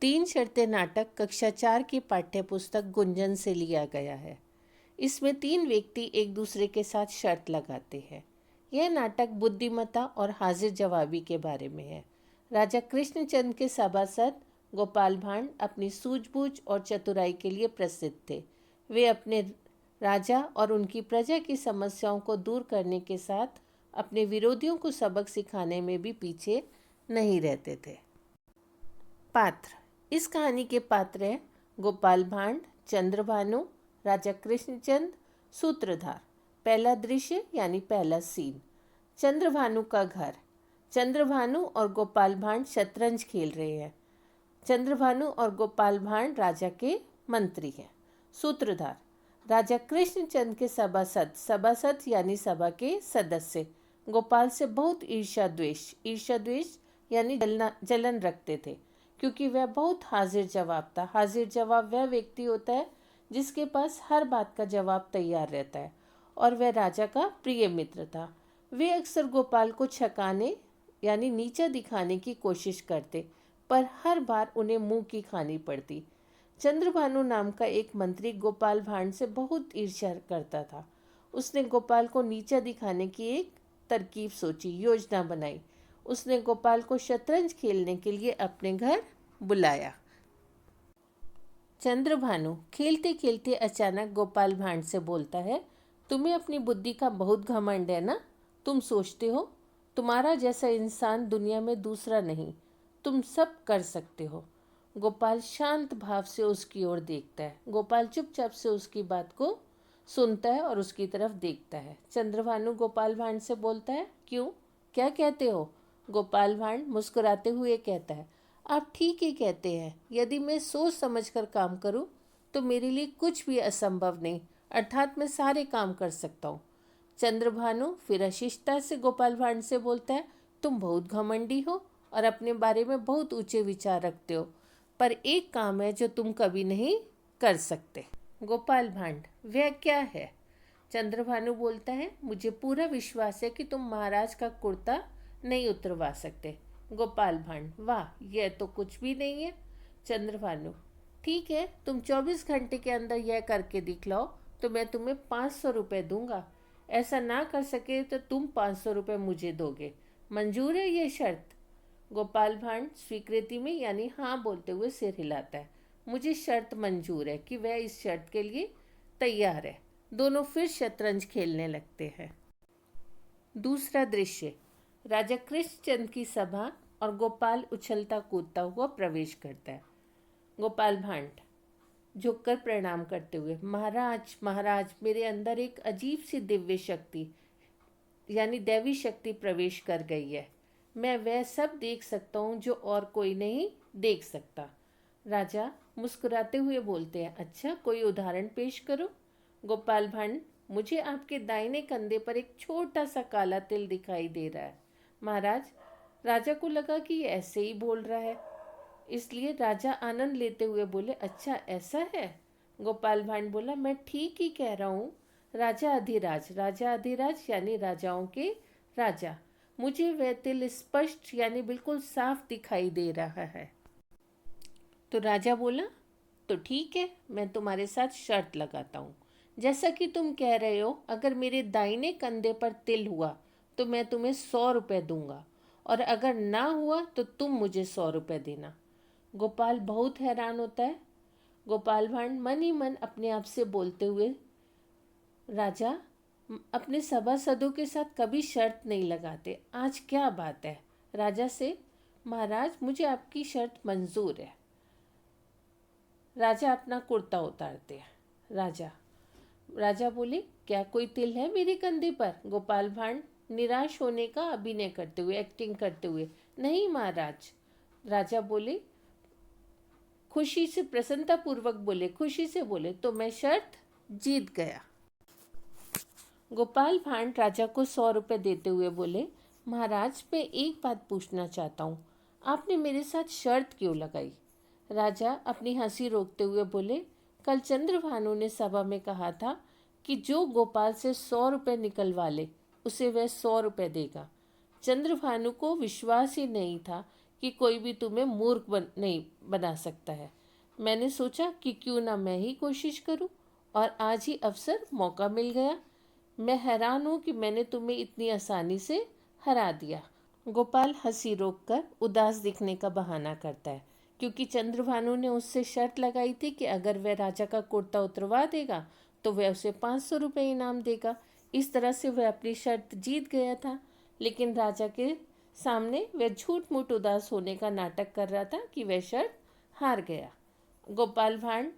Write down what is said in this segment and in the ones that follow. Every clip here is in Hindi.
तीन शर्तें नाटक कक्षा 4 की पाठ्य पुस्तक गुंजन से लिया गया है। इसमें तीन व्यक्ति एक दूसरे के साथ शर्त लगाते हैं। यह नाटक बुद्धिमत्ता और हाजिर जवाबी के बारे में है। राजा कृष्णचंद के सभासद गोपाल भांड अपनी सूझबूझ और चतुराई के लिए प्रसिद्ध थे। वे अपने राजा और उनकी प्रजा की समस्याओं को दूर करने के साथ अपने विरोधियों को सबक सिखाने में भी पीछे नहीं रहते थे। पात्र। इस कहानी के पात्र हैं गोपाल भांड, चंद्रभानु, राजा कृष्णचंद, सूत्रधार। पहला दृश्य यानी पहला सीन। चंद्रभानु का घर। चंद्रभानु और गोपाल भांड शतरंज खेल रहे हैं। चंद्रभानु और गोपाल भांड राजा के मंत्री हैं। सूत्रधार। राजा कृष्णचंद के सभासद। सभासद यानी सभा के सदस्य गोपाल से बहुत ईर्ष्या द्वेष यानी जलन रखते थे, क्योंकि वह बहुत हाजिर जवाब था। हाजिर जवाब वह व्यक्ति होता है जिसके पास हर बात का जवाब तैयार रहता है, और वह राजा का प्रिय मित्र था। वे अक्सर गोपाल को छकाने यानी नीचा दिखाने की कोशिश करते, पर हर बार उन्हें मुंह की खानी पड़ती। चंद्रभानु नाम का एक मंत्री गोपाल भांड से बहुत ईर्ष्या करता था। उसने गोपाल को नीचा दिखाने की एक तरकीब सोची, योजना बनाई। उसने गोपाल को शतरंज खेलने के लिए अपने घर बुलाया। चंद्रभानु खेलते खेलते अचानक गोपाल भांड से बोलता है, तुम्हें अपनी बुद्धि का बहुत घमंड है ना? तुम सोचते हो तुम्हारा जैसा इंसान दुनिया में दूसरा नहीं, तुम सब कर सकते हो। गोपाल शांत भाव से उसकी ओर देखता है। गोपाल चुपचाप से उसकी बात को सुनता है और उसकी तरफ देखता है। चंद्रभानु गोपाल भांड से बोलता है, क्यों, क्या कहते हो? गोपाल भांड मुस्कुराते हुए कहता है, आप ठीक ही कहते हैं। यदि मैं सोच समझकर काम करूं तो मेरे लिए कुछ भी असंभव नहीं, अर्थात मैं सारे काम कर सकता हूं। चंद्रभानु फिर अशिष्टता से गोपाल भांड से बोलता है, तुम बहुत घमंडी हो और अपने बारे में बहुत ऊंचे विचार रखते हो, पर एक काम है जो तुम कभी नहीं कर सकते। गोपाल भांड, वह क्या है? चंद्रभानु बोलता है, मुझे पूरा विश्वास है कि तुम महाराज का कुर्ता नहीं उतरवा सकते। गोपाल भांड, वाह, यह तो कुछ भी नहीं है। चंद्रभानु, ठीक है, तुम 24 घंटे के अंदर यह करके दिखलाओ तो मैं तुम्हें 500 रुपये दूंगा। ऐसा ना कर सके तो तुम 500 रुपये मुझे दोगे। मंजूर है ये शर्त? गोपाल भांड स्वीकृति में यानी हाँ बोलते हुए सिर हिलाता है। मुझे शर्त मंजूर है कि वह इस शर्त के लिए तैयार है। दोनों फिर शतरंज खेलने लगते हैं। दूसरा दृश्य। राजा कृष्णचंद की सभा और गोपाल उछलता कूदता हुआ प्रवेश करता है। गोपाल भांड झुककर प्रणाम करते हुए, महाराज महाराज, मेरे अंदर एक अजीब सी दिव्य शक्ति यानी दैवी शक्ति प्रवेश कर गई है। मैं वह सब देख सकता हूँ जो और कोई नहीं देख सकता। राजा मुस्कुराते हुए बोलते हैं, अच्छा, कोई उदाहरण पेश करो। गोपाल भांड, मुझे आपके दाहिने कंधे पर एक छोटा सा काला तिल दिखाई दे रहा है। महाराज, राजा को लगा कि ये ऐसे ही बोल रहा है, इसलिए राजा आनंद लेते हुए बोले, अच्छा ऐसा है? गोपाल भांड बोला, मैं ठीक ही कह रहा हूँ। राजा अधिराज यानी राजाओं के राजा, मुझे वह तिल स्पष्ट यानी बिल्कुल साफ दिखाई दे रहा है। तो राजा बोला, तो ठीक है, मैं तुम्हारे साथ शर्त लगाता हूँ। जैसा कि तुम कह रहे हो, अगर मेरे दाहिने कंधे पर तिल हुआ तो मैं तुम्हें 100 रुपये दूंगा, और अगर ना हुआ तो तुम मुझे 100 रुपये देना। गोपाल बहुत हैरान होता है। गोपाल भांड मन ही मन अपने आप से बोलते हुए, राजा अपने सभासदों के साथ कभी शर्त नहीं लगाते, आज क्या बात है? राजा से, महाराज, मुझे आपकी शर्त मंजूर है। राजा अपना कुर्ता उतारते हैं। राजा बोले, क्या कोई तिल है मेरे कंधे पर? गोपाल भांड निराश होने का अभिनय करते हुए, एक्टिंग करते हुए, नहीं महाराज। राजा बोले, खुशी से, प्रसन्नता पूर्वक बोले, खुशी से बोले, तो मैं शर्त जीत गया। गोपाल भांड राजा को 100 रुपये देते हुए बोले, महाराज, मैं एक बात पूछना चाहता हूँ, आपने मेरे साथ शर्त क्यों लगाई? राजा अपनी हंसी रोकते हुए बोले, कल चंद्रभानु ने सभा में कहा था कि जो गोपाल से 100 रुपये निकलवा ले उसे वह 100 रुपये देगा। चंद्रभानु को विश्वास ही नहीं था कि कोई भी तुम्हें मूर्ख नहीं बना सकता है। मैंने सोचा कि क्यों ना मैं ही कोशिश करूं, और आज ही अवसर मौका मिल गया। मैं हैरान हूं कि मैंने तुम्हें इतनी आसानी से हरा दिया। गोपाल हंसी रोककर उदास दिखने का बहाना करता है, क्योंकि चंद्रभानु ने उससे शर्त लगाई थी कि अगर वह राजा का कुर्ता उतरवा देगा तो वह उसे 500 रुपये इनाम देगा। इस तरह से वह अपनी शर्त जीत गया था। लेकिन राजा के सामने वह झूठ मूठ उदास होने का नाटक कर रहा था कि वह शर्त हार गया। गोपाल भांड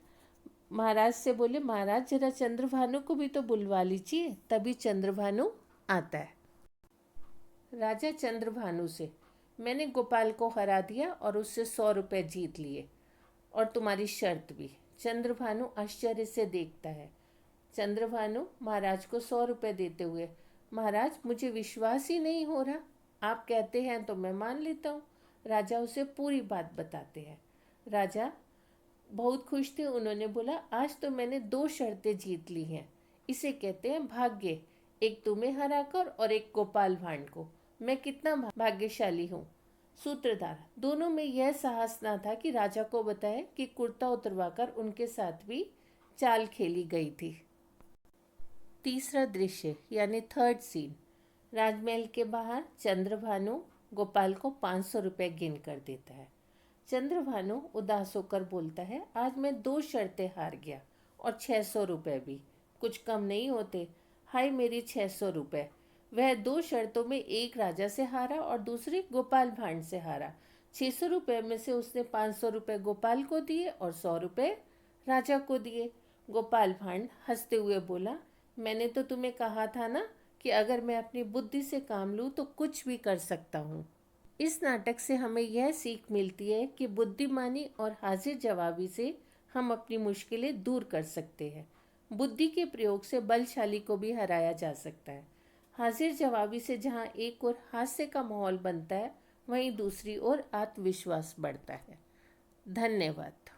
महाराज से बोले, महाराज जरा चंद्रभानु को भी तो बुलवा लीजिए। तभी चंद्रभानु आता है। राजा चंद्रभानु से, मैंने गोपाल को हरा दिया और उससे 100 रुपये जीत लिए, और तुम्हारी शर्त भी। चंद्रभानु आश्चर्य से देखता है। चंद्रभानु महाराज को 100 रुपये देते हुए, महाराज मुझे विश्वास ही नहीं हो रहा। आप कहते हैं तो मैं मान लेता हूँ। राजा उसे पूरी बात बताते हैं। राजा बहुत खुश थे। उन्होंने बोला, आज तो मैंने 2 शर्तें जीत ली हैं। इसे कहते हैं भाग्य, एक तुम्हें हराकर और एक गोपाल भांड को। मैं कितना भाग्यशाली हूँ। सूत्रधार, दोनों में यह साहस न था कि राजा को बताए कि कुर्ता उतरवाकर उनके साथ भी चाल खेली गई थी। तीसरा दृश्य यानी थर्ड सीन। राजमहल के बाहर चंद्रभानु गोपाल को 500 रुपये गिन कर देता है। चंद्रभानु उदास होकर बोलता है, आज मैं 2 शर्तें हार गया और 600 रुपये भी कुछ कम नहीं होते। हाय मेरी 600 रुपये। वह 2 शर्तों में एक राजा से हारा और दूसरी गोपाल भांड से हारा। 600 रुपये में से उसने 500 रुपये गोपाल को दिए और 100 रुपये राजा को दिए। गोपाल भांड हंसते हुए बोला, मैंने तो तुम्हें कहा था ना कि अगर मैं अपनी बुद्धि से काम लूँ तो कुछ भी कर सकता हूँ। इस नाटक से हमें यह सीख मिलती है कि बुद्धिमानी और हाजिर जवाबी से हम अपनी मुश्किलें दूर कर सकते हैं। बुद्धि के प्रयोग से बलशाली को भी हराया जा सकता है। हाजिर जवाबी से जहाँ एक ओर हास्य का माहौल बनता है, वहीं दूसरी ओर आत्मविश्वास बढ़ता है। धन्यवाद।